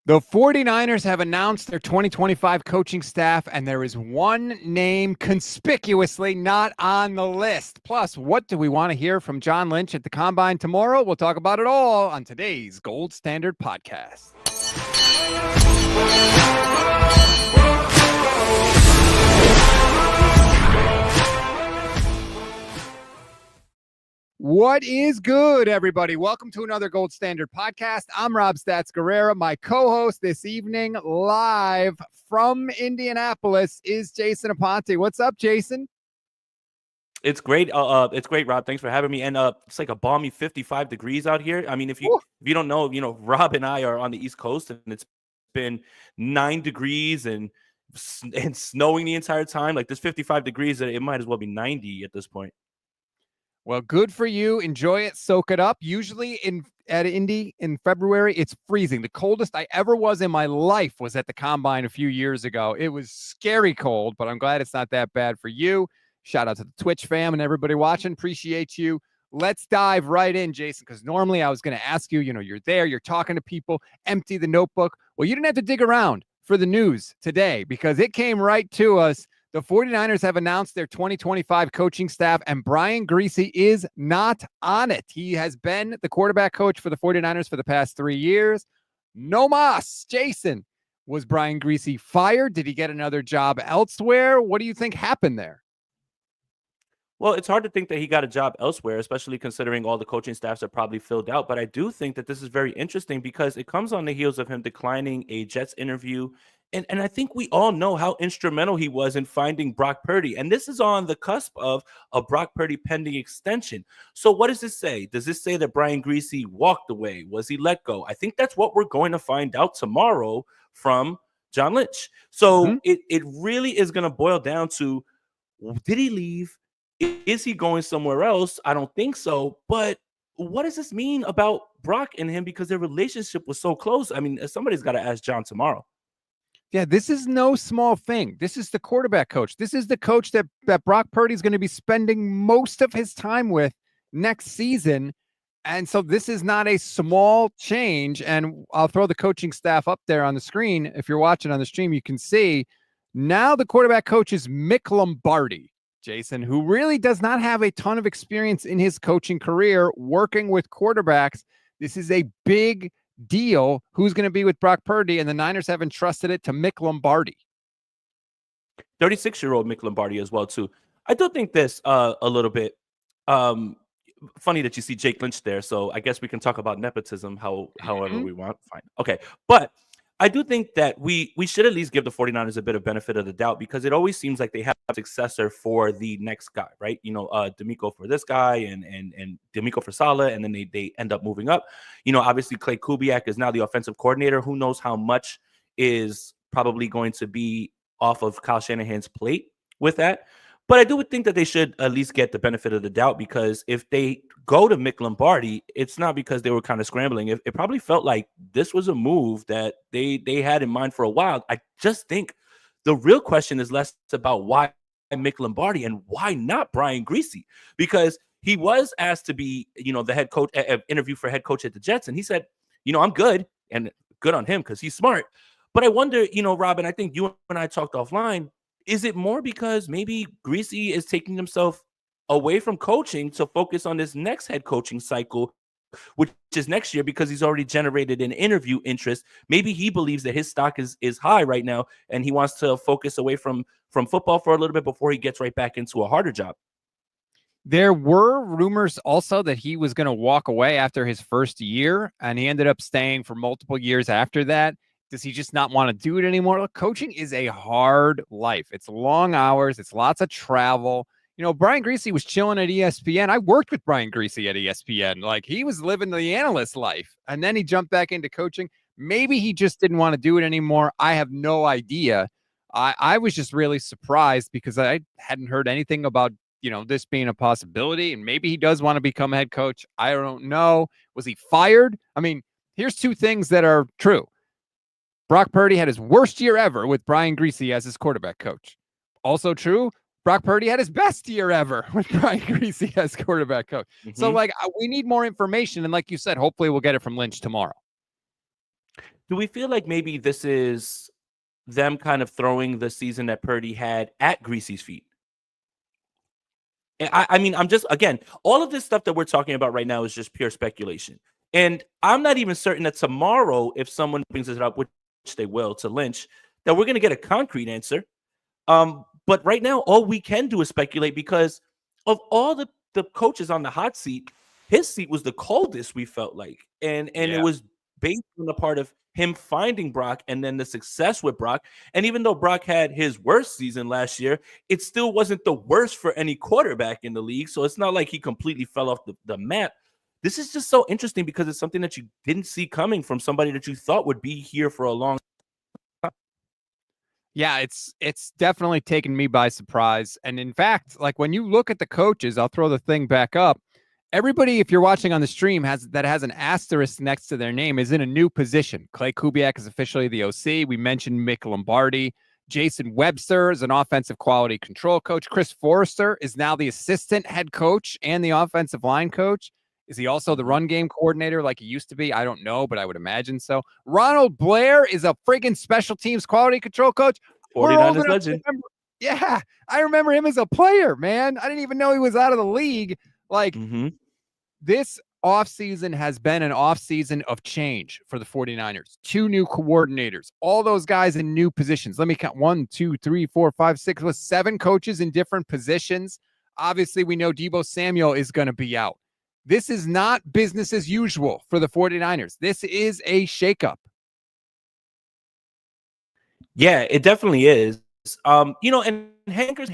The 49ers have announced their 2025 coaching staff, and there is one name conspicuously not on the list. Plus, what do we want to hear from John Lynch at the Combine tomorrow? We'll talk about it all on today's Gold Standard Podcast. What is good, everybody? Welcome to another Gold Standard Podcast. I'm Rob Stats Guerrera. My co-host this evening, live from Indianapolis, is Jason Aponte. What's up, Jason? It's great. It's great, Rob. Thanks for having me. And it's like a balmy 55 degrees out here. I mean, if you don't know, Rob and I are on the East Coast, and it's been 9 degrees and snowing the entire time. Like, this 55 degrees, it might as well be 90 at this point. Well, good for you. Enjoy it. Soak it up. Usually at Indy in February, it's freezing. The coldest I ever was in my life was at the Combine a few years ago. It was scary cold, but I'm glad it's not that bad for you. Shout out to the Twitch fam and everybody watching. Appreciate you. Let's dive right in, Jason, because normally I was going to ask you, you're there, you're talking to people, empty the notebook. Well, you didn't have to dig around for the news today because it came right to us. The 49ers have announced their 2025 coaching staff, and Brian Griese is not on it. He has been the quarterback coach for the 49ers for the past 3 years. No mas. Jason, was Brian Griese fired? Did he get another job elsewhere? What do you think happened there? Well, it's hard to think that he got a job elsewhere, especially considering all the coaching staffs are probably filled out. But I do think that this is very interesting because it comes on the heels of him declining a Jets interview. And I think we all know how instrumental he was in finding Brock Purdy. And this is on the cusp of a Brock Purdy pending extension. So what does this say? Does this say that Brian Griese walked away? Was he let go? I think that's what we're going to find out tomorrow from John Lynch. So it really is going to boil down to, did he leave? Is he going somewhere else? I don't think so. But what does this mean about Brock and him? Because their relationship was so close. I mean, somebody's got to ask John tomorrow. Yeah, this is no small thing. This is the quarterback coach. This is the coach that Brock Purdy is going to be spending most of his time with next season. And so this is not a small change. And I'll throw the coaching staff up there on the screen. If you're watching on the stream, you can see now the quarterback coach is Mick Lombardi, Jason, who really does not have a ton of experience in his coaching career working with quarterbacks. This is a big deal. Who's going to be with Brock Purdy, and the Niners have entrusted it to Mick Lombardi. 36-year-old Mick Lombardi as well, too. I do think this a little bit funny that you see Jake Lynch there, so I guess we can talk about nepotism however we want. Fine. Okay. But I do think that we should at least give the 49ers a bit of benefit of the doubt because it always seems like they have a successor for the next guy, right? D'Amico for this guy and D'Amico for Saleh, and then they end up moving up. Obviously Clay Kubiak is now the offensive coordinator. Who knows how much is probably going to be off of Kyle Shanahan's plate with that. But I do think that they should at least get the benefit of the doubt because if they go to Mick Lombardi, it's not because they were kind of scrambling. It probably felt like this was a move that they had in mind for a while. I just think the real question is less about why Mick Lombardi and why not Brian Griese, because he was asked to be, the head coach, interview for head coach at the Jets. And he said, I'm good, and good on him because he's smart. But I wonder, Rob, and I think you and I talked offline, is it more because maybe Griese is taking himself away from coaching to focus on this next head coaching cycle, which is next year, because he's already generated an interview interest? Maybe he believes that his stock is high right now, and he wants to focus away from football for a little bit before he gets right back into a harder job. There were rumors also that he was going to walk away after his first year, and he ended up staying for multiple years after that. Does he just not want to do it anymore? Look, coaching is a hard life. It's long hours. It's lots of travel. Brian Griese was chilling at ESPN. I worked with Brian Griese at ESPN. Like, he was living the analyst life, and then he jumped back into coaching. Maybe he just didn't want to do it anymore. I have no idea. I was just really surprised because I hadn't heard anything about, this being a possibility, and maybe he does want to become head coach. I don't know. Was he fired? I mean, here's two things that are true. Brock Purdy had his worst year ever with Brian Griese as his quarterback coach. Also true, Brock Purdy had his best year ever with Brian Griese as quarterback coach. So, we need more information. And like you said, hopefully we'll get it from Lynch tomorrow. do we feel like maybe this is them kind of throwing the season that Purdy had at Griese's feet? I mean, I'm just, again, all of this stuff that we're talking about right now is just pure speculation. And I'm not even certain that tomorrow, if someone brings it up, which they will, to Lynch, that we're going to get a concrete answer. But right now, all we can do is speculate because of all the coaches on the hot seat, his seat was the coldest, we felt like. And it was based on the part of him finding Brock and then the success with Brock. And even though Brock had his worst season last year, it still wasn't the worst for any quarterback in the league. So it's not like he completely fell off the map. This is just so interesting because it's something that you didn't see coming from somebody that you thought would be here for a long time. Yeah, it's definitely taken me by surprise. And in fact, like when you look at the coaches, I'll throw the thing back up. Everybody, if you're watching on the stream, has an asterisk next to their name is in a new position. Clay Kubiak is officially the OC. We mentioned Mick Lombardi. Jason Webster is an offensive quality control coach. Chris Forrester is now the assistant head coach and the offensive line coach. Is he also the run game coordinator like he used to be? I don't know, but I would imagine so. Ronald Blair is a friggin' special teams quality control coach. 49ers legend. Yeah, I remember him as a player, man. I didn't even know he was out of the league. Like, this offseason has been an offseason of change for the 49ers. 2 new coordinators, all those guys in new positions. Let me count 1, 2, 3, 4, 5, 6, 7 coaches in different positions. Obviously, we know Deebo Samuel is going to be out. This is not business as usual for the 49ers. This is a shakeup. Yeah, it definitely is. And Hankers.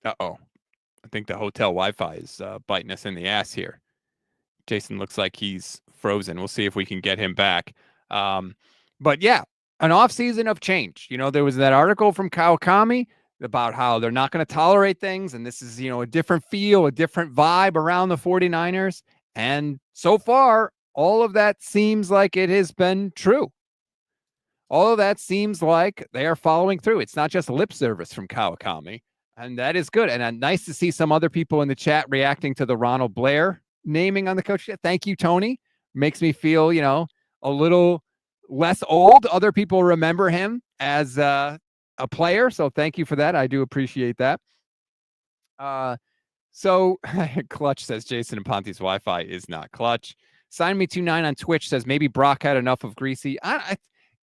Uh-oh. I think the hotel Wi-Fi is biting us in the ass here. Jason looks like he's frozen. We'll see if we can get him back. But yeah, an offseason of change. There was that article from Kawakami about how they're not going to tolerate things. And this is, a different feel, a different vibe around the 49ers. And so far, all of that seems like it has been true. All of that seems like they are following through. It's not just lip service from Kawakami. And that is good. And nice to see some other people in the chat reacting to the Ronald Blair naming on the coach. Thank you, Tony. Makes me feel, a little less old. Other people remember him as a player. So thank you for that. I do appreciate that. So Clutch says Jason Aponte's Wi-Fi is not clutch. Sign me 29 on Twitch says maybe Brock had enough of Griese.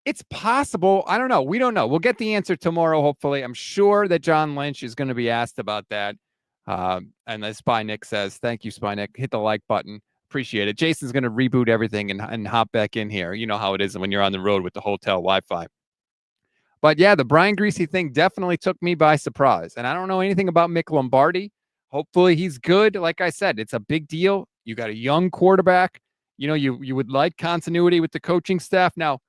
It's possible. I don't know. We don't know. We'll get the answer tomorrow, hopefully. I'm sure that John Lynch is going to be asked about that. And as Spy Nick says, thank you, Spy Nick. Hit the like button. Appreciate it. Jason's going to reboot everything and hop back in here. You know how it is when you're on the road with the hotel Wi-Fi. But yeah, the Brian Griese thing definitely took me by surprise. And I don't know anything about Mick Lombardi. Hopefully he's good. Like I said, it's a big deal. You got a young quarterback. You would like continuity with the coaching staff. Now,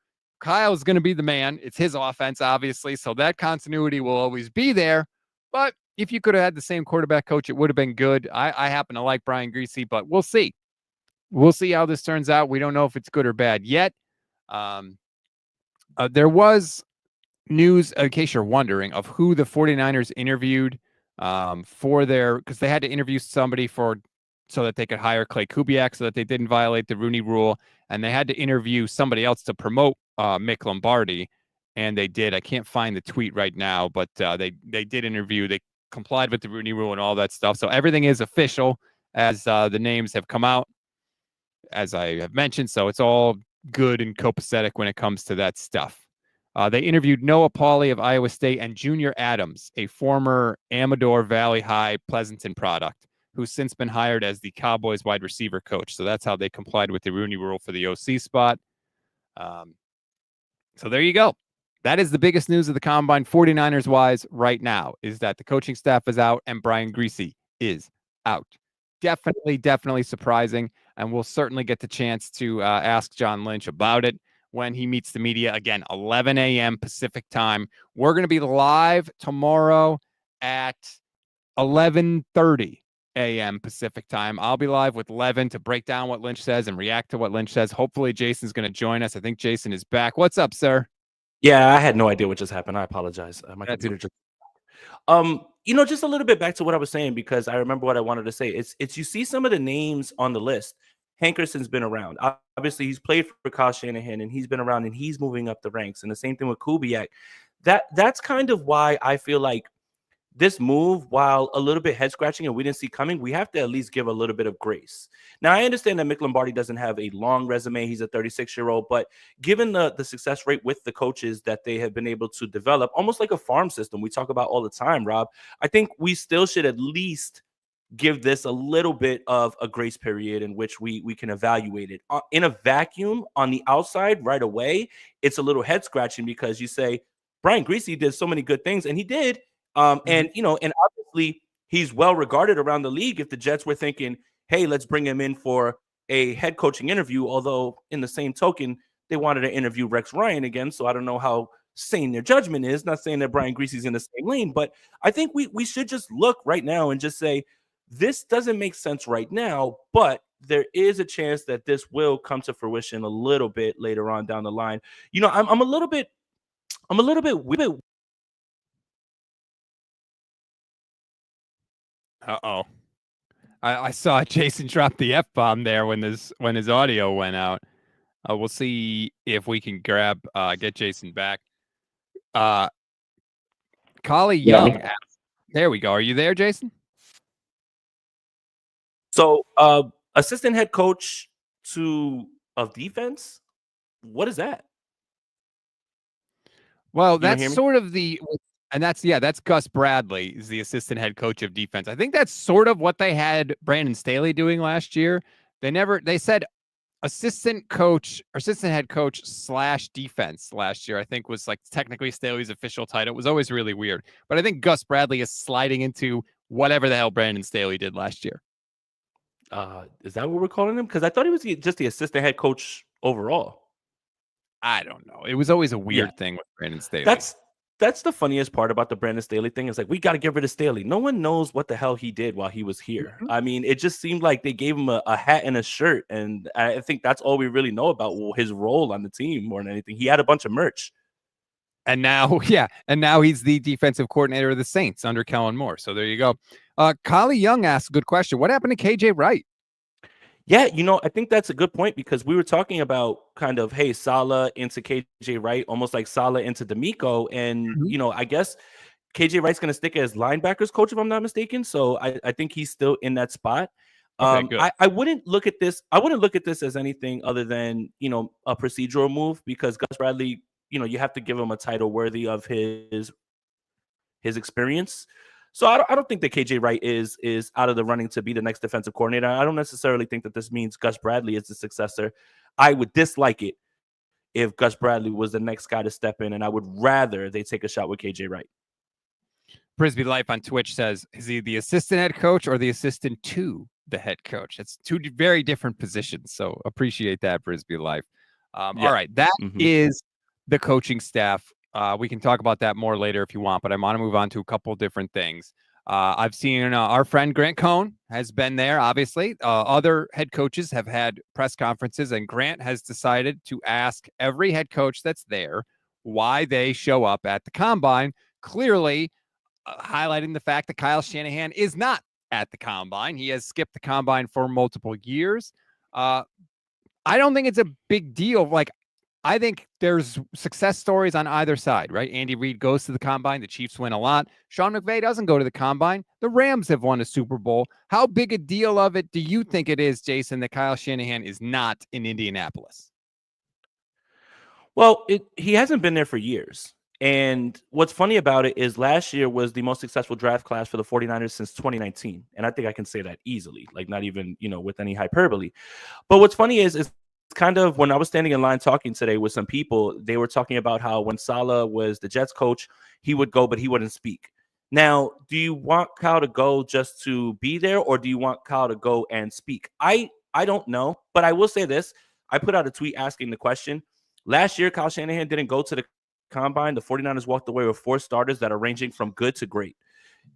Kyle's going to be the man. It's his offense, obviously. So that continuity will always be there. But if you could have had the same quarterback coach, it would have been good. I happen to like Brian Griese, but we'll see. We'll see how this turns out. We don't know if it's good or bad yet. There was news, in case you're wondering, of who the 49ers interviewed because they had to interview somebody so that they could hire Clay Kubiak so that they didn't violate the Rooney Rule. And they had to interview somebody else to promote Mick Lombardi, and they did. I can't find the tweet right now, but they did interview. They complied with the Rooney Rule and all that stuff. So everything is official as the names have come out, as I have mentioned. So it's all good and copacetic when it comes to that stuff. They interviewed Noah Pauley of Iowa State and Junior Adams, a former Amador Valley High Pleasanton product, who's since been hired as the Cowboys wide receiver coach. So that's how they complied with the Rooney Rule for the OC spot. So there you go. That is the biggest news of the Combine 49ers wise right now, is that the coaching staff is out and Brian Griese is out. Definitely surprising. And we'll certainly get the chance to ask John Lynch about it when he meets the media. Again, 11 a.m. Pacific time. We're going to be live tomorrow at 11:30 a.m. Pacific time. I'll be live with Levin to break down what Lynch says and react to what Lynch says. Hopefully Jason's going to join us. I think Jason is back. What's up, sir? Yeah, I had no idea what just happened. I apologize. My computer just just a little bit back to what I was saying, because I remember what I wanted to say. It's you see some of the names on the list, Hankerson's been around. Obviously, he's played for Kyle Shanahan, and he's been around, and he's moving up the ranks. And the same thing with Kubiak. That's kind of why I feel like this move, while a little bit head scratching and we didn't see coming, we have to at least give a little bit of grace. Now, I understand that Mick Lombardi doesn't have a long resume. He's a 36-year-old, but given the success rate with the coaches that they have been able to develop, almost like a farm system we talk about all the time, Rob, I think we still should at least give this a little bit of a grace period in which we can evaluate it. In a vacuum on the outside right away, it's a little head scratching because you say, Brian Griese did so many good things, and he did. And obviously he's well regarded around the league. If the Jets were thinking, hey, let's bring him in for a head coaching interview, although in the same token, they wanted to interview Rex Ryan again. So I don't know how sane their judgment is. Not saying that Brian Griese is in the same lane, but I think we should just look right now and just say, this doesn't make sense right now, but there is a chance that this will come to fruition a little bit later on down the line. I'm a little bit Uh-oh. I saw Jason drop the F-bomb there when his audio went out. We'll see if we can get Jason back. Collie Young. There we go. Are you there, Jason? So, assistant head coach of defense, what is that? Well, that's sort of that's Gus Bradley is the assistant head coach of defense. I think that's sort of what they had Brandon Staley doing last year. They said assistant head coach / defense last year, I think was like technically Staley's official title. It was always really weird. But I think Gus Bradley is sliding into whatever the hell Brandon Staley did last year. Is that what we're calling him? Because I thought he was just the assistant head coach overall. I don't know. It was always a weird thing with Brandon Staley. That's the funniest part about the Brandon Staley thing. Is like, we got to get rid of Staley. No one knows what the hell he did while he was here. I mean, it just seemed like they gave him a hat and a shirt. And I think that's all we really know about his role on the team more than anything. He had a bunch of merch. And now he's the defensive coordinator of the Saints under Kellen Moore. So there you go. Collie Young asks a good question. What happened to KJ Wright? Yeah, I think that's a good point because we were talking about kind of, hey, Saleh into KJ Wright, almost like Saleh into D'Amico. And, I guess KJ Wright's going to stick as linebackers coach, if I'm not mistaken. So I think he's still in that spot. Okay, I wouldn't look at this. I wouldn't look at this as anything other than, a procedural move because Gus Bradley, you have to give him a title worthy of his experience. So I don't think that KJ Wright is out of the running to be the next defensive coordinator. I don't necessarily think that this means Gus Bradley is the successor. I would dislike it if Gus Bradley was the next guy to step in, and I would rather they take a shot with KJ Wright. Frisbee Life on Twitch says, is he the assistant head coach or the assistant to the head coach? It's two very different positions. So appreciate that, Frisbee Life. All right. That is the coaching staff. We can talk about that more later if you want, but I want to move on to a couple different things. I've seen our friend Grant Cohn has been there, obviously. Other head coaches have had press conferences, and Grant has decided to ask every head coach that's there why they show up at the Combine, clearly highlighting the fact that Kyle Shanahan is not at the Combine. He has skipped the Combine for multiple years. I don't think it's a big deal. I think there's success stories on either side, right? Andy Reid goes to the Combine. The Chiefs win a lot. Sean McVay doesn't go to the Combine. The Rams have won a Super Bowl. How big a deal of it do you think it is, Jason, that Kyle Shanahan is not in Indianapolis? Well, he hasn't been there for years. And what's funny about it is last year was the most successful draft class for the 49ers since 2019. And I think I can say that easily, not even, with any hyperbole. But what's funny is kind of when I was standing in line talking today with some people, they were talking about how when Saleh was the Jets coach, he would go, but he wouldn't speak. Now, do you want Kyle to go just to be there, or do you want Kyle to go and speak? I don't know, but I will say this. I put out a tweet asking the question. Last year, Kyle Shanahan didn't go to the Combine. The 49ers walked away with 4 starters that are ranging from good to great.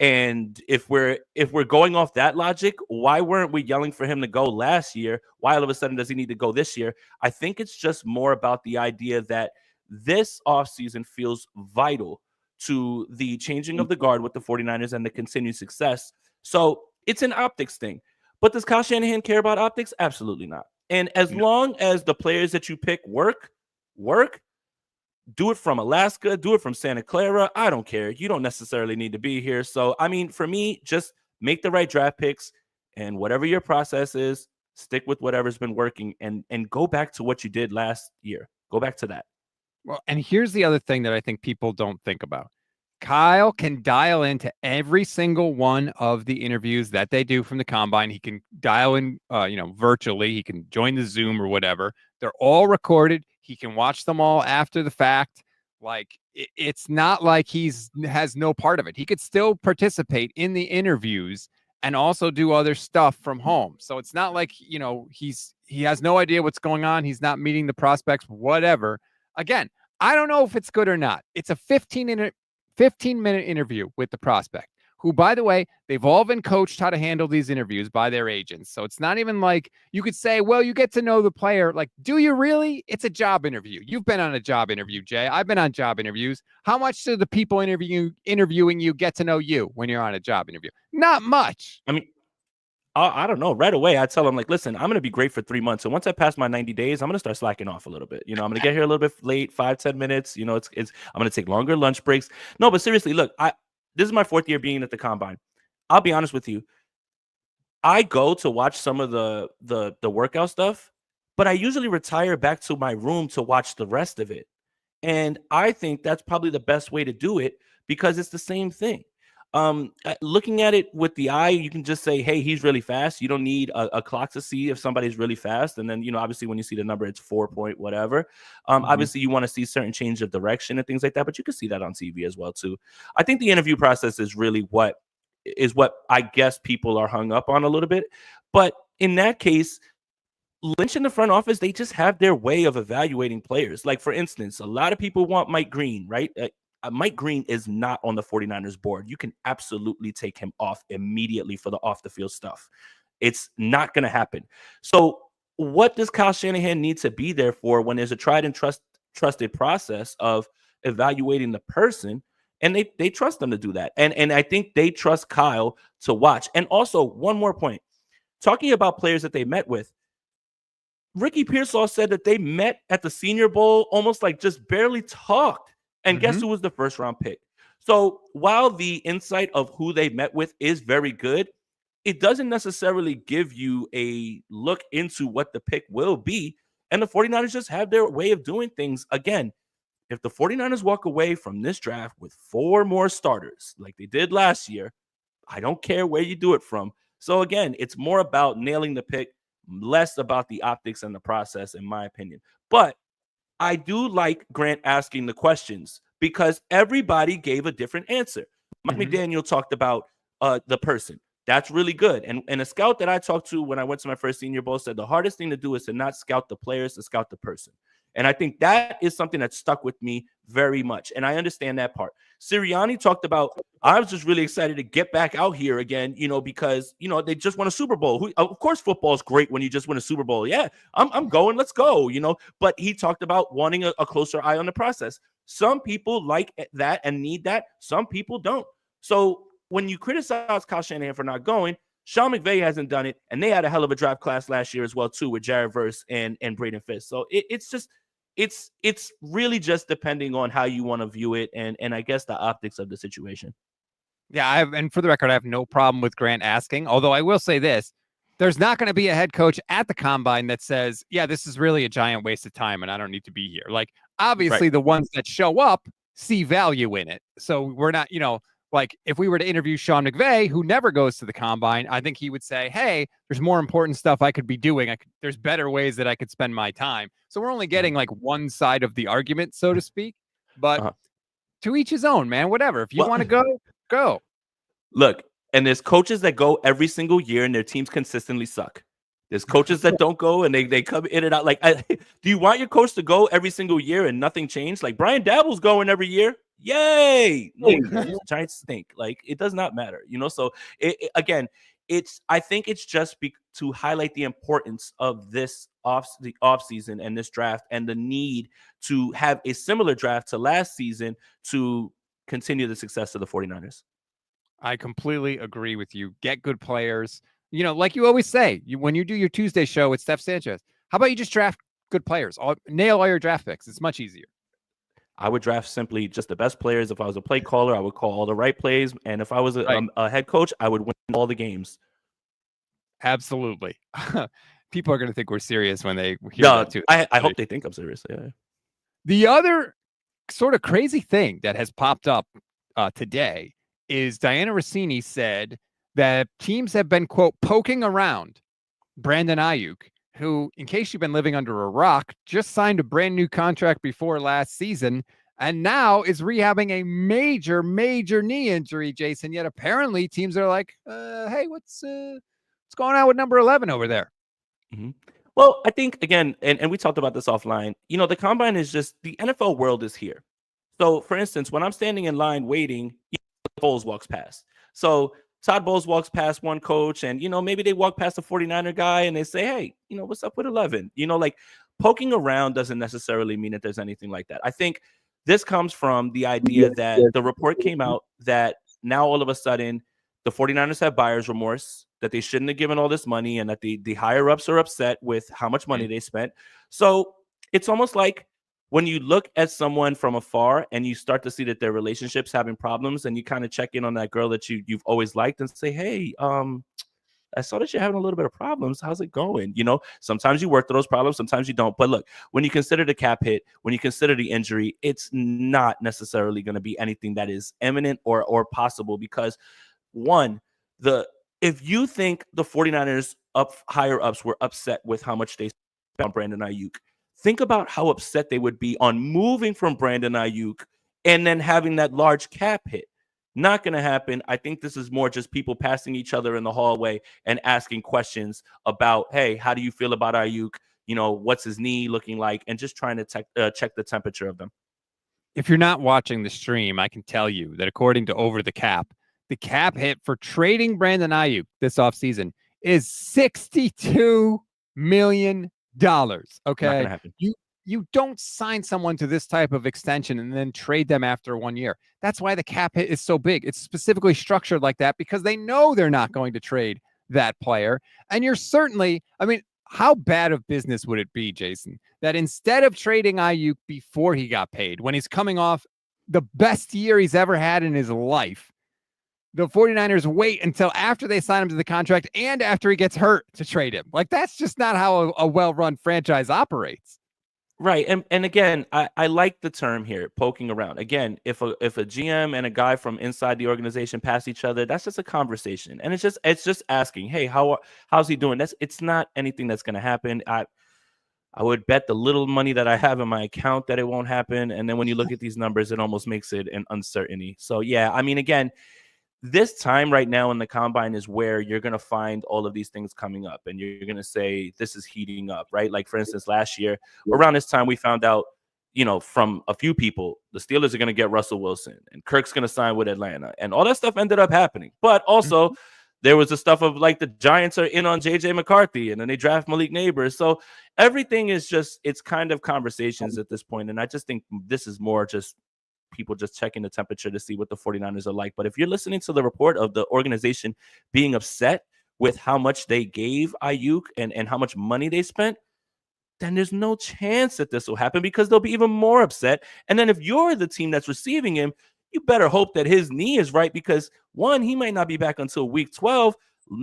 And if we're going off that logic, why weren't we yelling for him to go last year? Why all of a sudden does he need to go this year? I think it's just more about the idea that this offseason feels vital to the changing of the guard with the 49ers and the continued success. So it's an optics thing. But does Kyle Shanahan care about optics? Absolutely not. And as long as the players that you pick work, do it from Alaska, do it from Santa Clara. I don't care. You don't necessarily need to be here. So, I mean, for me, just make the right draft picks, and whatever your process is, stick with whatever's been working, and go back to what you did last year. Go back to that. Well, and here's the other thing that I think people don't think about. Kyle can dial into every single one of the interviews that they do from the combine. He can dial in, virtually. He can join the Zoom or whatever. They're all recorded. He can watch them all after the fact. Like it's not like has no part of it. He could still participate in the interviews and also do other stuff from home. So it's not like, he has no idea what's going on. He's not meeting the prospects, whatever. Again, I don't know if it's good or not. It's a 15-minute interview with the prospect, who, by the way, they've all been coached how to handle these interviews by their agents. So it's not even like you could say, well, you get to know the player. Like, do you really? It's a job interview. You've been on a job interview, Jay. I've been on job interviews. How much do the people interviewing you get to know you when you're on a job interview? Not much. I mean, I don't know. Right away, I tell them, like, listen, I'm going to be great for 3 months. And once I pass my 90 days, I'm going to start slacking off a little bit. I'm going to get here a little bit late, 5-10 minutes. I'm going to take longer lunch breaks. No, but seriously, look, this is my 4th year being at the combine. I'll be honest with you. I go to watch some of the workout stuff, but I usually retire back to my room to watch the rest of it. And I think that's probably the best way to do it, because it's the same thing. Looking at it with the eye, you can just say, hey, he's really fast. You don't need a clock to see if somebody's really fast. And then, obviously when you see the number, it's 4 point whatever. Obviously you want to see certain change of direction and things like that, but you can see that on TV as well too. I think the interview process is really what I guess people are hung up on a little bit. But in that case, Lynch in the front office, they just have their way of evaluating players. Like, for instance, a lot of people want Mike Green, right? Mike Green is not on the 49ers board. You can absolutely take him off immediately for the off-the-field stuff. It's not going to happen. So what does Kyle Shanahan need to be there for when there's a tried and trusted process of evaluating the person? And they trust them to do that. And I think they trust Kyle to watch. And also, one more point. Talking about players that they met with, Ricky Pearsall said that they met at the Senior Bowl, almost like just barely talked. And guess who was the first round pick? So while the insight of who they met with is very good, it doesn't necessarily give you a look into what the pick will be. And the 49ers just have their way of doing things. Again, if the 49ers walk away from this draft with 4 more starters like they did last year, I don't care where you do it from. So again, it's more about nailing the pick, less about the optics and the process, in my opinion. But I do like Grant asking the questions, because everybody gave a different answer. Mike McDaniel talked about the person. That's really good. And a scout that I talked to when I went to my first Senior Bowl said the hardest thing to do is to not scout the players, to scout the person. And I think that is something that stuck with me very much. And I understand that part. Sirianni talked about, I was just really excited to get back out here again, because, they just won a Super Bowl. Of course, football is great when you just win a Super Bowl. Yeah, I'm going. Let's go, But he talked about wanting a closer eye on the process. Some people like that and need that. Some people don't. So when you criticize Kyle Shanahan for not going, Sean McVay hasn't done it, and they had a hell of a draft class last year as well too, with Jared Verse and Braden Fisk. So it's really just depending on how you want to view it, and I guess the optics of the situation. Yeah, and for the record, I have no problem with Grant asking. Although I will say this: there's not going to be a head coach at the combine that says, "Yeah, this is really a giant waste of time, and I don't need to be here." Like, obviously, the ones that show up see value in it. So we're not, like, if we were to interview Sean McVay, who never goes to the combine, I think he would say, hey, there's more important stuff I could be doing. There's better ways that I could spend my time. So we're only getting like one side of the argument, so to speak. But to each his own, man. Whatever. If you want to go, go. Look, and there's coaches that go every single year and their teams consistently suck. There's coaches that don't go and they come in and out. Like, do you want your coach to go every single year and nothing changed? Like, Brian Daboll's going every year. Yay! No, Giants stink. Like, it does not matter, So again, I think it's just to highlight the importance of the off season and this draft, and the need to have a similar draft to last season to continue the success of the 49ers. I completely agree with you. Get good players. like you always say, when you do your Tuesday show with Steph Sanchez, how about you just draft good players? Nail all your draft picks. It's much easier. I would draft simply just the best players. If I was a play caller, I would call all the right plays. And if I was a head coach, I would win all the games. Absolutely. People are going to think we're serious when they hear that too. I hope they think I'm serious. Yeah. The other sort of crazy thing that has popped up today is Diana Rossini said that teams have been, quote, poking around Brandon Aiyuk, who, in case you've been living under a rock, just signed a brand new contract before last season and now is rehabbing a major, major knee injury, Jason. Yet apparently teams are like, hey, what's going on with number 11 over there? Mm-hmm. Well, I think, again, and we talked about this offline, the combine is just, the NFL world is here. So, for instance, when I'm standing in line waiting, Bowles walks past. So Todd Bowles walks past one coach and, maybe they walk past a 49er guy and they say, hey, what's up with 11? Like poking around doesn't necessarily mean that there's anything like that. I think this comes from the idea that the report came out that now all of a sudden the 49ers have buyer's remorse, that they shouldn't have given all this money, and that the higher-ups are upset with how much money they spent. So it's almost like when you look at someone from afar and you start to see that their relationship's having problems, and you kind of check in on that girl that you've always liked and say, hey, I saw that you're having a little bit of problems. How's it going? Sometimes you work through those problems, sometimes you don't. But look, when you consider the cap hit, when you consider the injury, it's not necessarily going to be anything that is imminent or possible because, one, if you think the 49ers higher ups were upset with how much they spent on Brandon Aiyuk, think about how upset they would be on moving from Brandon Aiyuk and then having that large cap hit. Not going to happen. I think this is more just people passing each other in the hallway and asking questions about, hey, how do you feel about Aiyuk? What's his knee looking like? And just trying to check the temperature of them. If you're not watching the stream, I can tell you that according to Over the Cap hit for trading Brandon Aiyuk this offseason is $62 million. Okay. Not gonna happen. You don't sign someone to this type of extension and then trade them after 1 year. That's why the cap hit is so big. It's specifically structured like that because they know they're not going to trade that player. And you're certainly, how bad of business would it be, Jason, that instead of trading Aiyuk before he got paid, when he's coming off the best year he's ever had in his life, the 49ers wait until after they sign him to the contract and after he gets hurt to trade him? Like, that's just not how a well-run franchise operates. Right. And again, I like the term here, poking around. Again, if a GM and a guy from inside the organization pass each other, that's just a conversation. And it's just asking, hey, how's he doing? It's not anything that's going to happen. I would bet the little money that I have in my account that it won't happen. And then when you look at these numbers, it almost makes it an uncertainty. So, yeah, again, this time right now in the combine is where you're going to find all of these things coming up and you're going to say, this is heating up, right? Like, for instance, last year around this time, we found out, from a few people, the Steelers are going to get Russell Wilson and Kirk's going to sign with Atlanta, and all that stuff ended up happening. But also there was the stuff of like the Giants are in on JJ McCarthy and then they draft Malik Neighbors. So everything is it's kind of conversations at this point. And I just think this is more just people just checking the temperature to see what the 49ers are like. But if you're listening to the report of the organization being upset with how much they gave Aiyuk and how much money they spent, then there's no chance that this will happen because they'll be even more upset. And then if you're the team that's receiving him, you better hope that his knee is right because, one, he might not be back until week 12.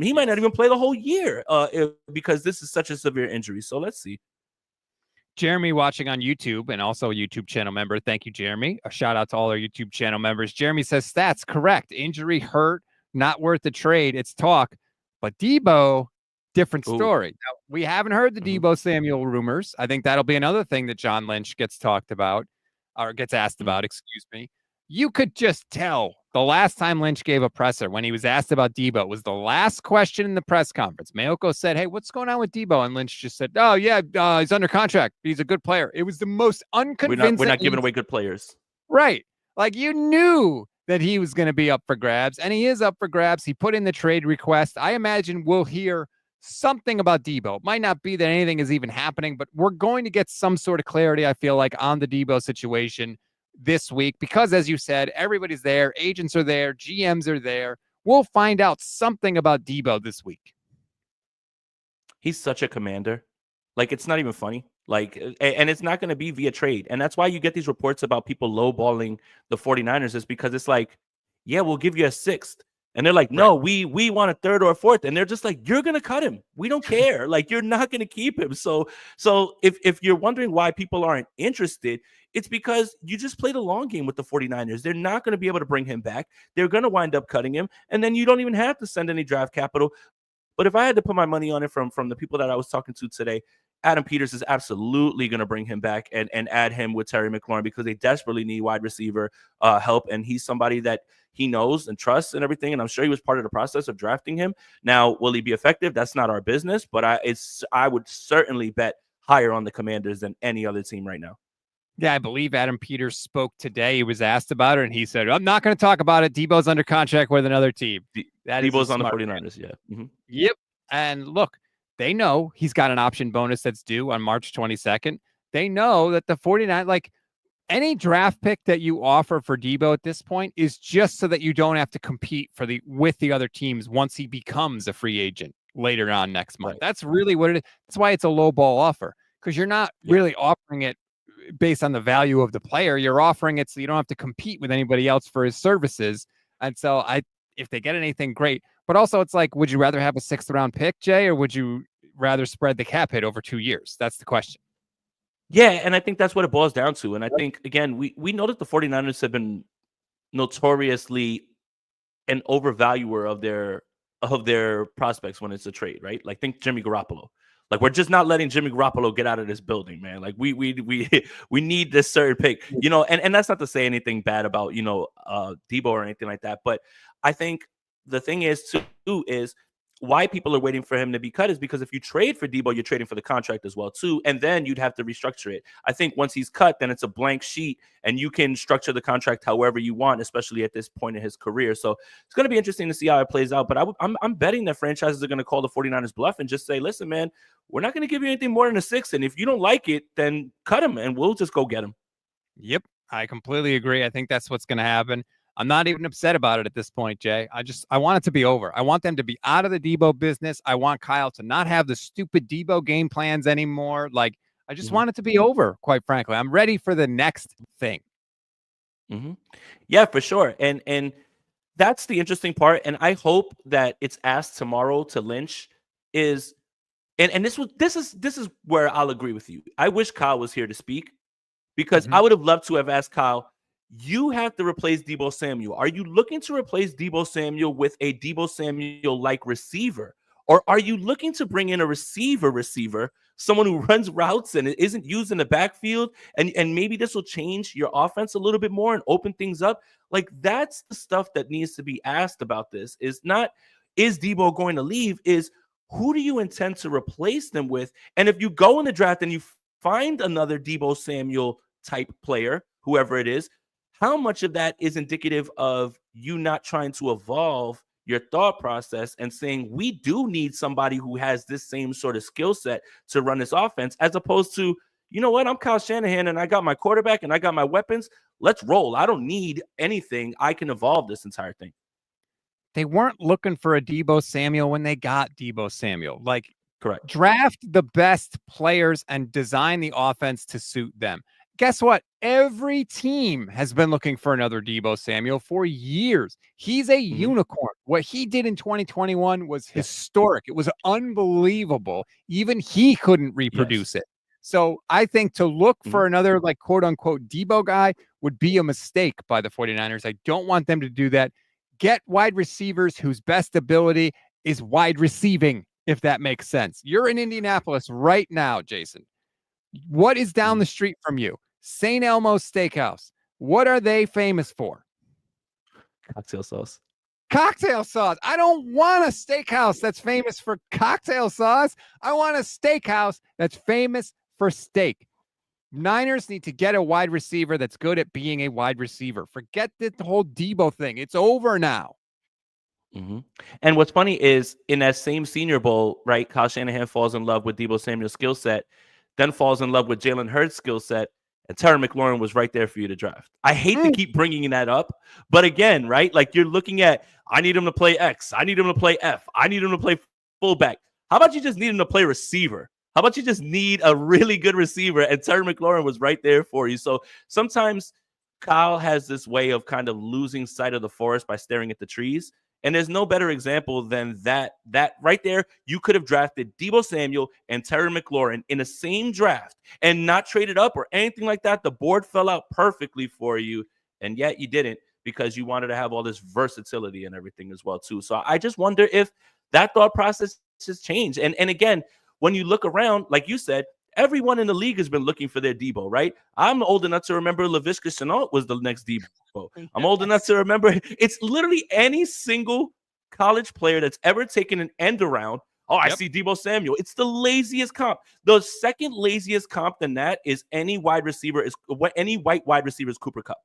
He might not even play the whole year because this is such a severe injury. So let's see. Jeremy watching on YouTube and also a YouTube channel member. Thank you, Jeremy. A shout out to all our YouTube channel members. Jeremy says stats correct. Injury hurt, not worth the trade. It's talk. But Deebo, different story. Now, we haven't heard the Deebo Samuel rumors. I think that'll be another thing that John Lynch gets talked about or gets asked about, excuse me. You could just tell the last time Lynch gave a presser when he was asked about Deebo, it was the last question in the press conference. Mayoko said, hey, what's going on with Deebo? And Lynch just said, oh, yeah, he's under contract. He's a good player. It was the most unconvincing. We're not giving away good players. Right. Like, you knew that he was going to be up for grabs, and he is up for grabs. He put in the trade request. I imagine we'll hear something about Deebo. It might not be that anything is even happening, but we're going to get some sort of clarity, I feel like, on the Deebo situation this week because, as you said, everybody's there. Agents are there. GMs are there. We'll find out something about Deebo this week. He's such a commander. Like, it's not even funny. Like, and it's not going to be via trade. And that's why you get these reports about people lowballing the 49ers, is because it's like, yeah, we'll give you a sixth. And they're like, Right. no, we want a third or a fourth. And they're just like, you're going to cut him. We don't care. Like, you're not going to keep him. So if you're wondering why people aren't interested, it's because you just played a long game with the 49ers. They're not going to be able to bring him back. They're going to wind up cutting him. And then you don't even have to send any draft capital. But if I had to put my money on it from the people that I was talking to today, Adam Peters is absolutely going to bring him back and add him with Terry McLaurin, because they desperately need wide receiver help. And he's somebody that he knows and trusts and everything. And I'm sure he was part of the process of drafting him. Now, will he be effective? That's not our business. But I would certainly bet higher on the Commanders than any other team right now. Yeah, I believe Adam Peters spoke today. He was asked about it, and he said, I'm not going to talk about it. Deebo's under contract with another team. Deebo's on the 49ers, man. yeah. Mm-hmm. Yep. And look, they know he's got an option bonus that's due on March 22nd. They know that the 49, like, any draft pick that you offer for Deebo at this point is just so that you don't have to compete with the other teams once he becomes a free agent later on next month. Right. That's really what it is. That's why it's a low ball offer, because you're not really offering it based on the value of the player. You're offering it so you don't have to compete with anybody else for his services. And so if they get anything, great. But also, it's like, would you rather have a 6th round pick, Jay, or would you rather spread the cap hit over 2 years? That's the question. Yeah, and I think that's what it boils down to. And I think, again, we know that the 49ers have been notoriously an overvaluer of their prospects when it's a trade, right? Like, think Jimmy Garoppolo. Like, we're just not letting Jimmy Garoppolo get out of this building, man. Like, we need this certain pick, and that's not to say anything bad about, Deebo or anything like that. But I think the thing is too is why people are waiting for him to be cut is because if you trade for Deebo, you're trading for the contract as well too, and then you'd have to restructure it. I think once he's cut, then it's a blank sheet, and you can structure the contract however you want, especially at this point in his career. So it's going to be interesting to see how it plays out. But I'm betting that franchises are going to call the 49ers bluff and just say, listen, man, we're not going to give you anything more than a 6, and if you don't like it, then cut him, and we'll just go get him. Yep, I completely agree. I think that's what's going to happen. I'm not even upset about it at this point, Jay. I want it to be over. I want them to be out of the Deebo business. I want Kyle to not have the stupid Deebo game plans anymore. Like, I just want it to be over, quite frankly. I'm ready for the next thing. Mm-hmm. Yeah, for sure. And that's the interesting part. And I hope that it's asked tomorrow to Lynch is, and this is where I'll agree with you. I wish Kyle was here to speak, because I would have loved to have asked Kyle, you have to replace Deebo Samuel. Are you looking to replace Deebo Samuel with a Deebo Samuel-like receiver? Or are you looking to bring in a receiver, someone who runs routes and isn't used in the backfield? And maybe this will change your offense a little bit more and open things up. Like, that's the stuff that needs to be asked about this. Is not, is Deebo going to leave? Is, who do you intend to replace them with? And if you go in the draft and you find another Deebo Samuel type player, whoever it is, how much of that is indicative of you not trying to evolve your thought process and saying, we do need somebody who has this same sort of skill set to run this offense, as opposed to, you know what, I'm Kyle Shanahan and I got my quarterback and I got my weapons. Let's roll. I don't need anything. I can evolve this entire thing. They weren't looking for a Deebo Samuel when they got Deebo Samuel. Like, correct. Draft the best players and design the offense to suit them. Guess what? Every team has been looking for another Deebo Samuel for years. He's a unicorn. What he did in 2021 was historic. It was unbelievable. Even he couldn't reproduce it. So I think to look for another, like, quote unquote Deebo guy would be a mistake by the 49ers. I don't want them to do that. Get wide receivers whose best ability is wide receiving, if that makes sense. You're in Indianapolis right now, Jason. What is down the street from you? St. Elmo's Steakhouse. What are they famous for? Cocktail sauce. Cocktail sauce. I don't want a steakhouse that's famous for cocktail sauce. I want a steakhouse that's famous for steak. Niners need to get a wide receiver that's good at being a wide receiver. Forget the whole Deebo thing. It's over now. And what's funny is, in that same Senior Bowl, right, Kyle Shanahan falls in love with Deebo Samuel's skill set, then falls in love with Jalen Hurts' skill set, and Terry McLaurin was right there for you to draft. I hate to keep bringing that up, but again, right, like, you're looking at, I need him to play X, I need him to play F, I need him to play fullback. How about you just need him to play receiver? How about you just need a really good receiver? And Terry McLaurin was right there for you. So sometimes Kyle has this way of kind of losing sight of the forest by staring at the trees. And there's no better example than that right there. You could have drafted Deebo Samuel and Terry McLaurin in the same draft and not traded up or anything like that. The board fell out perfectly for you, and yet you didn't because you wanted to have all this versatility and everything as well too. So I just wonder if that thought process has changed. And again, when you look around, like you said, everyone in the league has been looking for their Deebo, right? I'm old enough to remember Laviska Shenault was the next Deebo. I'm old enough to remember it's literally any single college player that's ever taken an end around. Oh, I see Deebo Samuel. It's the laziest comp. The second laziest comp than that is any white wide receiver is Cooper Kupp.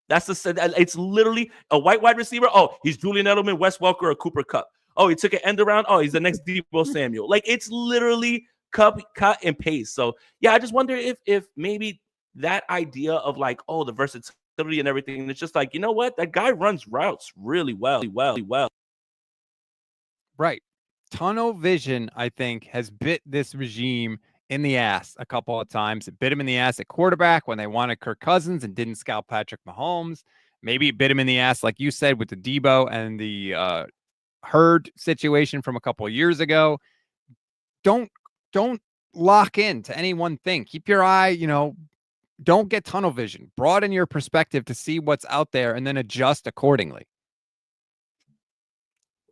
It's literally a white wide receiver. Oh, he's Julian Edelman, Wes Welker, or Cooper Kupp. Oh, he took an end around. Oh, he's the next Deebo Samuel. Like, it's literally cut and paste. So yeah, I just wonder if maybe that idea of like, oh, the versatility and everything, it's just like, you know what, that guy runs routes really well. Right. Tunnel vision, I think, has bit this regime in the ass a couple of times. It bit him in the ass at quarterback when they wanted Kirk Cousins and didn't scout Patrick Mahomes. Maybe it bit him in the ass, like you said, with the Deebo and the Hurd situation from a couple of years ago. Don't lock in to any one thing. Keep your eye, don't get tunnel vision. Broaden your perspective to see what's out there and then adjust accordingly.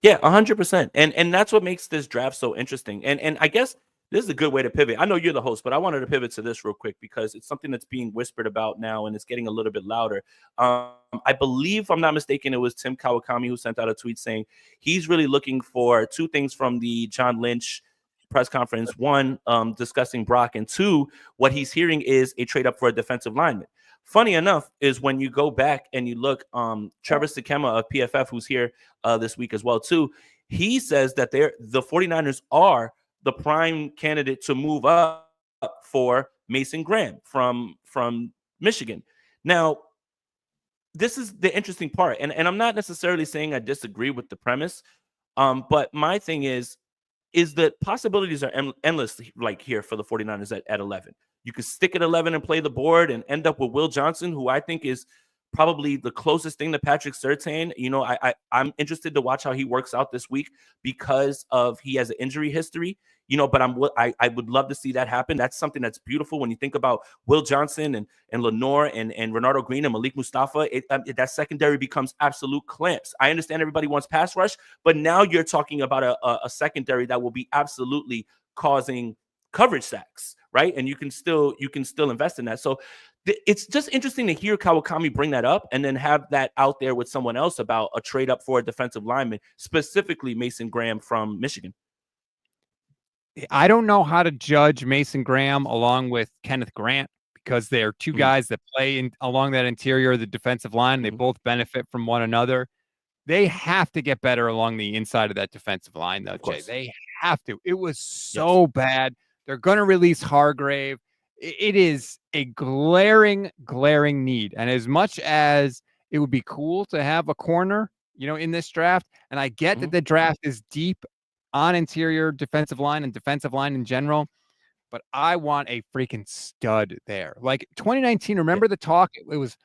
Yeah, 100%. And that's what makes this draft so interesting. And I guess this is a good way to pivot. I know you're the host, but I wanted to pivot to this real quick because it's something that's being whispered about now and it's getting a little bit louder. I believe, if I'm not mistaken, it was Tim Kawakami who sent out a tweet saying he's really looking for two things from the John Lynch press conference. One, discussing Brock, and two, what he's hearing is a trade up for a defensive lineman. Funny enough is when you go back and you look, Trevor Sikema of PFF, who's here this week as well too, he says that the 49ers are the prime candidate to move up for Mason Graham from Michigan. Now, this is the interesting part, and I'm not necessarily saying I disagree with the premise, but my thing is that possibilities are endless, like here for the 49ers at 11. You could stick at 11 and play the board and end up with Will Johnson, who I think is probably the closest thing to Patrick Surtain. I'm interested to watch how he works out this week because he has an injury history, but I would love to see that happen. That's something that's beautiful when you think about Will Johnson and Lenore and Renardo Green and Malik Mustafa. That secondary becomes absolute clamps. I understand everybody wants pass rush, but now you're talking about a secondary that will be absolutely causing coverage sacks, right? And you can still invest in that. So it's just interesting to hear Kawakami bring that up and then have that out there with someone else about a trade up for a defensive lineman, specifically Mason Graham from Michigan. I don't know how to judge Mason Graham along with Kenneth Grant because they're two guys that play along that interior of the defensive line. They both benefit from one another. They have to get better along the inside of that defensive line, though, Jay. They have to. It was so bad. They're going to release Hargrave. It is a glaring need. And as much as it would be cool to have a corner, in this draft, and I get that the draft is deep on interior defensive line and defensive line in general, but I want a freaking stud there. Like 2019, remember the talk? It was,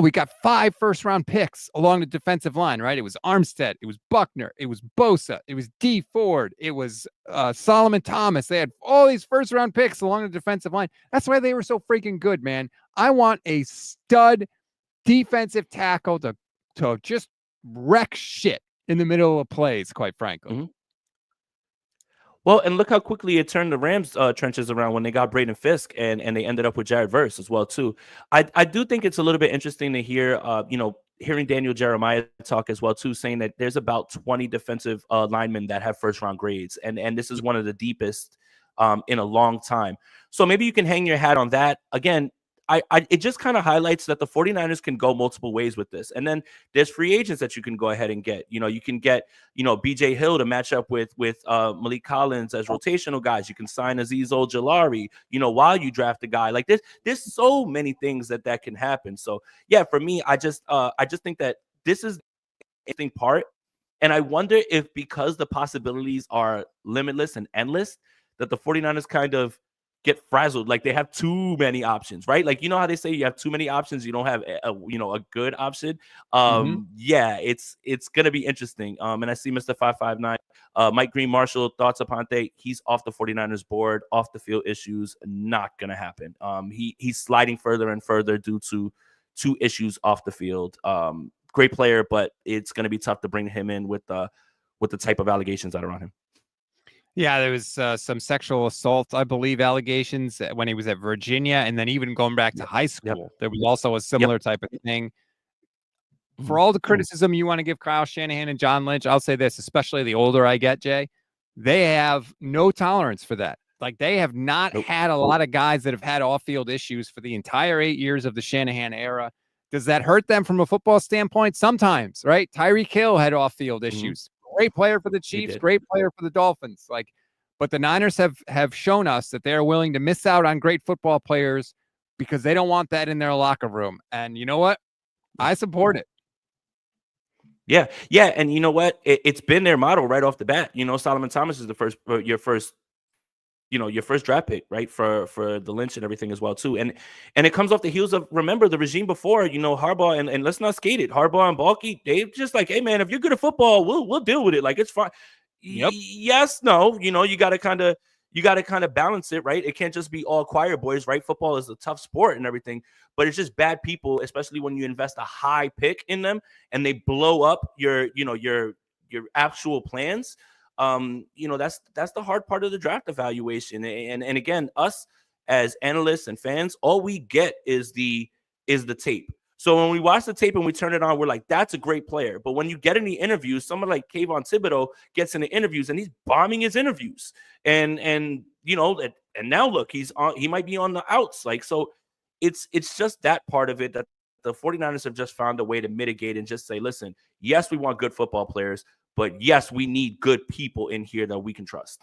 we got 5 first-round picks along the defensive line, right? It was Armstead, it was Buckner, it was Bosa, it was D Ford, it was Solomon Thomas. They had all these first-round picks along the defensive line. That's why they were so freaking good, man. I want a stud defensive tackle to just wreck shit in the middle of plays, quite frankly. Well, and look how quickly it turned the Rams trenches around when they got Braden Fisk and they ended up with Jared Verse as well too. I do think it's a little bit interesting to hear, hearing Daniel Jeremiah talk as well too, saying that there's about 20 defensive linemen that have first round grades, and this is one of the deepest in a long time. So maybe you can hang your hat on that. Again, it just kind of highlights that the 49ers can go multiple ways with this. And then there's free agents that you can go ahead and get. You can get, BJ Hill to match up with Malik Collins as rotational guys. You can sign Azeez Ojulari, while you draft a guy. Like there's so many things that can happen. So yeah, for me, I just think that this is the interesting part. And I wonder if because the possibilities are limitless and endless, that the 49ers kind of get frazzled. Like they have too many options, right? Like, you know how they say you have too many options, you don't have a good option. Yeah, it's gonna be interesting. And I see Mr. 559, Mike Green Marshall, thoughts upon Aponte. He's off the 49ers board, off the field issues, not gonna happen. He's sliding further and further due to two issues off the field. Great player, but it's gonna be tough to bring him in with the type of allegations that are on him. Yeah, there was some sexual assault, I believe, allegations when he was at Virginia, and then even going back to high school, there was also a similar type of thing. For all the criticism you want to give Kyle Shanahan and John Lynch, I'll say this, especially the older I get, Jay, they have no tolerance for that. Like, they have not had a lot of guys that have had off-field issues for the entire 8 years of the Shanahan era. Does that hurt them from a football standpoint? Sometimes, right? Tyreek Hill had off-field issues. Great player for the Chiefs, great player for the Dolphins. Like, but the Niners have shown us that they're willing to miss out on great football players because they don't want that in their locker room. And you know what? I support it. Yeah. And you know what? It's been their model right off the bat. You know, Solomon Thomas is your first draft pick, right? For the Lynch and everything as well, too. And it comes off the heels of, remember, the regime before, you know, Harbaugh and let's not skate it. Harbaugh and Balky, they just like, hey man, if you're good at football, we'll deal with it. Like, it's fine. Yes, no, you know, you gotta kind of balance it, right? It can't just be all choir boys, right? Football is a tough sport and everything, but it's just bad people, especially when you invest a high pick in them and they blow up your actual plans. You know, that's the hard part of the draft evaluation. And again, us as analysts and fans, all we get is the tape. So when we watch the tape and we turn it on, we're like, that's a great player. But when you get in the interviews, someone like Kayvon Thibodeau gets in the interviews and he's bombing his interviews. And you know, and now look, he might be on the outs. Like, so it's just that part of it that the 49ers have just found a way to mitigate and just say, listen, yes, we want good football players, but yes, we need good people in here that we can trust.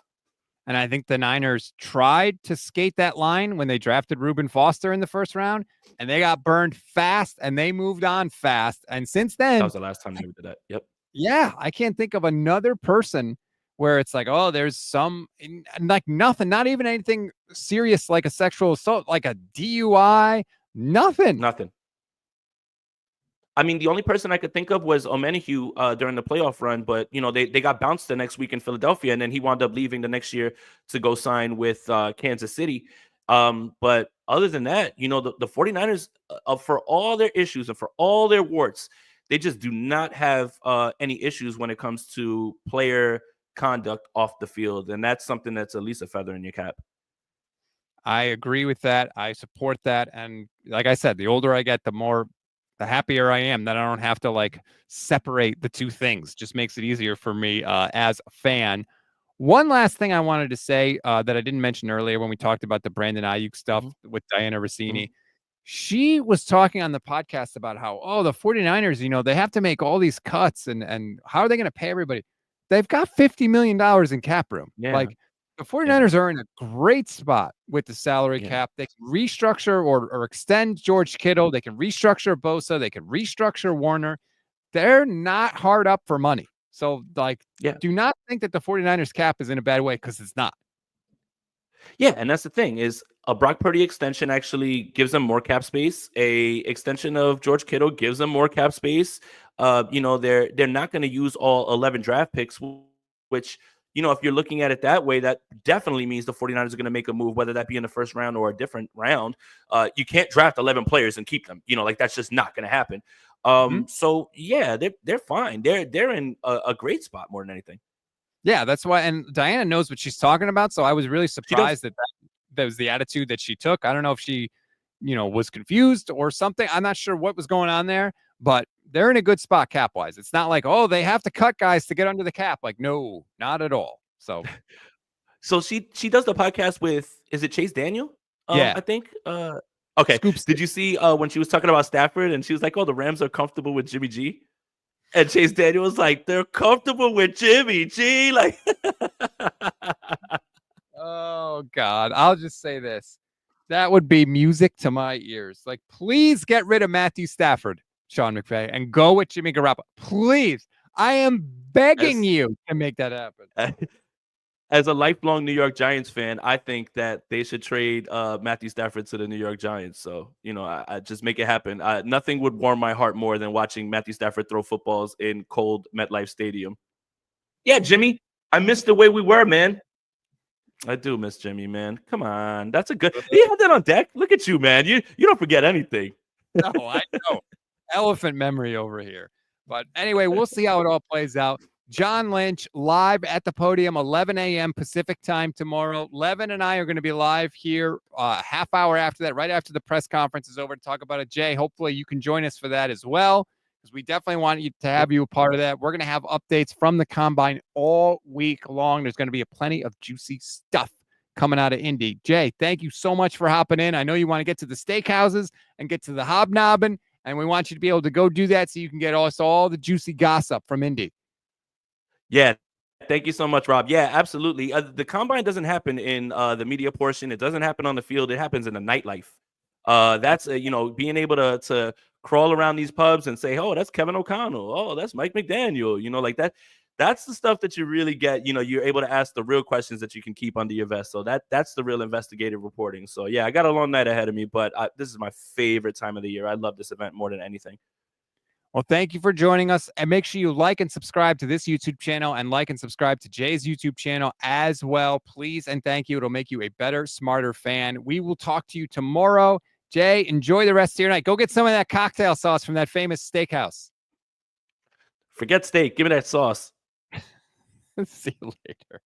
And I think the Niners tried to skate that line when they drafted Reuben Foster in the first round, and they got burned fast, and they moved on fast. And since then, that was the last time they did that. Yep. Yeah, I can't think of another person where it's like, oh, there's some, like, nothing, not even anything serious like a sexual assault, like a DUI, nothing. I mean, the only person I could think of was Omenihu during the playoff run, but you know, they got bounced the next week in Philadelphia, and then he wound up leaving the next year to go sign with Kansas City. But other than that, you know, the 49ers, for all their issues and for all their warts, they just do not have any issues when it comes to player conduct off the field, and that's something that's at least a feather in your cap. I agree with that. I support that, and like I said, the older I get, the happier I am that I don't have to like separate the two things. Just makes it easier for me as a fan. One last thing I wanted to say that I didn't mention earlier when we talked about the Brandon Aiyuk stuff with Diana Rossini. She was talking on the podcast about how, the 49ers, you know, they have to make all these cuts and how are they going to pay everybody? They've got $50 million in cap room. Yeah. Like, the 49ers are in a great spot with the salary cap. They can restructure or extend George Kittle. They can restructure Bosa. They can restructure Warner. They're not hard up for money. So, like, do not think that the 49ers cap is in a bad way, because it's not. Yeah, and that's the thing, is a Brock Purdy extension actually gives them more cap space. A extension of George Kittle gives them more cap space. You know, they're not going to use all 11 draft picks, which, you know, if you're looking at it that way, that definitely means the 49ers are going to make a move, whether that be in the first round or a different round. You can't draft 11 players and keep them. You know, like, that's just not going to happen. So yeah, they're fine. They're in a great spot more than anything. Yeah, that's why. And Diana knows what she's talking about. So I was really surprised that was the attitude that she took. I don't know if she, you know, was confused or something. I'm not sure what was going on there, but they're in a good spot cap wise. It's not like, oh, they have to cut guys to get under the cap. Like, no, not at all. So she does the podcast with, is it Chase Daniel? Yeah, I think. Okay. Did you see when she was talking about Stafford and she was like, oh, the Rams are comfortable with Jimmy G? And Chase Daniel was like, they're comfortable with Jimmy G. Like, oh God, I'll just say this. That would be music to my ears. Like, please get rid of Matthew Stafford, Sean McVay, and go with Jimmy Garoppolo. Please. I am begging As you to make that happen. as a lifelong New York Giants fan, I think that they should trade Matthew Stafford to the New York Giants. So, I just make it happen. Nothing would warm my heart more than watching Matthew Stafford throw footballs in cold MetLife Stadium. Yeah, Jimmy, I miss the way we were, man. I do miss Jimmy, man. Come on. That's a good. You had that on deck. Look at you, man. You don't forget anything. No, I know. Elephant memory over here. But anyway, we'll see how it all plays out. John Lynch live at the podium, 11 a.m. Pacific time tomorrow. Levin and I are going to be live here half hour after that, right after the press conference is over, to talk about it. Jay, hopefully you can join us for that as well, because we definitely want you to have you a part of that. We're going to have updates from the combine all week long. There's going to be plenty of juicy stuff coming out of Indy. Jay, thank you so much for hopping in. I know you want to get to the steakhouses and get to the hobnobbing, and we want you to be able to go do that so you can get us all the juicy gossip from Indy. Yeah. Thank you so much, Rob. Yeah, absolutely. The combine doesn't happen in the media portion. It doesn't happen on the field. It happens in the nightlife. That's being able to crawl around these pubs and say, oh, that's Kevin O'Connell. Oh, that's Mike McDaniel. Like that. That's the stuff that you really get. You're able to ask the real questions that you can keep under your vest. So that's the real investigative reporting. So yeah, I got a long night ahead of me, but this is my favorite time of the year. I love this event more than anything. Well, thank you for joining us, and make sure you like and subscribe to this YouTube channel and like and subscribe to Jay's YouTube channel as well. Please and thank you. It'll make you a better, smarter fan. We will talk to you tomorrow. Jay, enjoy the rest of your night. Go get some of that cocktail sauce from that famous steakhouse. Forget steak. Give me that sauce. See you later.